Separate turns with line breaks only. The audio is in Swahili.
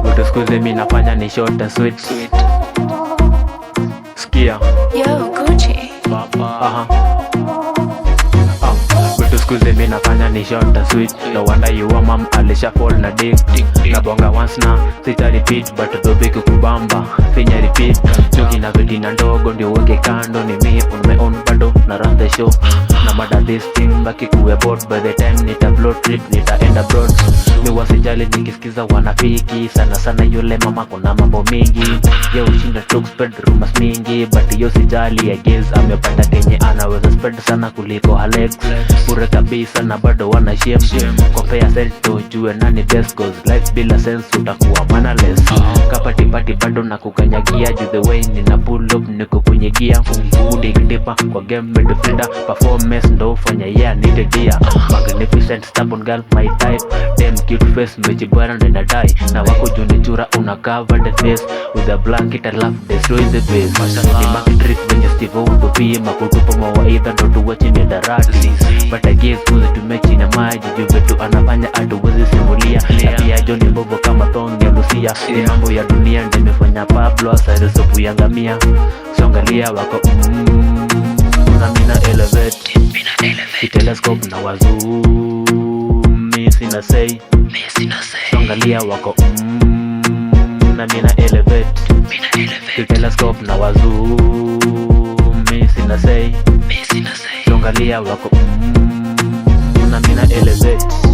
Vitu siku hizi mimi nafanya ni short and sweet. Sikia
Yo, Gucci.
Vitu siku hizi mimi nafanya ni short and sweet. No wonder you are mom alisha fall na dick. Na bonga once na sita repeat, but do big kubamba finya repeat. Chuki na vitina ndogo ndio weke kando, ni me on my own bado na run the show. Na mada this thing baki kuwe bored, by the time nita blow trip nitaenda abroad. Mi wasijali nikisikiza wanafiki sana sana, yule mama kuna mambo mingi. Ye ushinda talk spread rumors mingi, but yo sijali I guess amepata kenye anaweza spread sana kuliko Alex. Bure kabisa na bado wana shame. Compare self to jue nani best, cause life bila sense utakuwa mannerless. Kapati pati bado na kukanyagia, juu the way nina pull up niko kwenye gear. Dig deeper kwa game midfielder, performance ndo fanya yeah need dear. Magnificent stubborn girl my type, damn cute face mejibwana ndo inadai. Na wako juni chura una cover the face with a blanket, I love destroy the base. Ni market trick venye Steve utopie makutupo mawaidha ndo tuwachi miadarati. But I guess kuzi tumechi na maji, juu vitu anafanya atuwezi simulia. Na pia Johnny Bobo kama thong ya Lucia. Ni mambo ya dunia ndo imefanya Pablo asari sopu ya ngamia. Songalia wako na mina elevate ki telescope na wazoom. Mi sina say songalia wako na mina elevate ki telescope na wazoom. Mi sina say songalia wako na mina elevate.